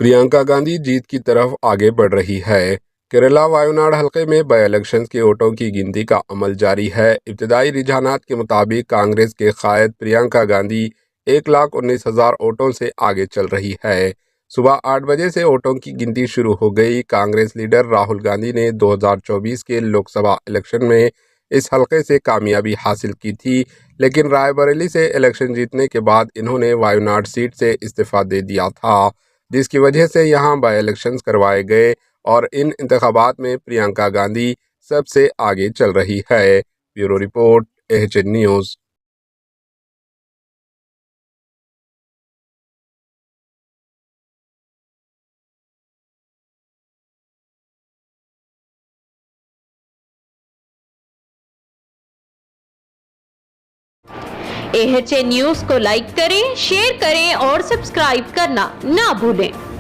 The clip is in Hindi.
प्रियंका गांधी जीत की तरफ आगे बढ़ रही है। केरला वायनाड हलके में बाई इलेक्शन के वोटों की गिनती का अमल जारी है। इब्तदाई रुझानात के मुताबिक कांग्रेस के कायद प्रियंका गांधी 1,19,000 वोटों से आगे चल रही है। सुबह 8 बजे से वोटों की गिनती शुरू हो गई। कांग्रेस लीडर राहुल गांधी ने 2024 के लोकसभा इलेक्शन में इस हलके से कामयाबी हासिल की थी, लेकिन रायबरेली से इलेक्शन जीतने के बाद इन्होंने वायनाड सीट से इस्तीफा दे दिया था, जिसकी वजह से यहां बाई इलेक्शंस करवाए गए और इन इंतखाबात में प्रियंका गांधी सबसे आगे चल रही है। Bureau report, AHN news. AHN news को लाइक करें, शेयर करें और सब्सक्राइब करना ना भूलें।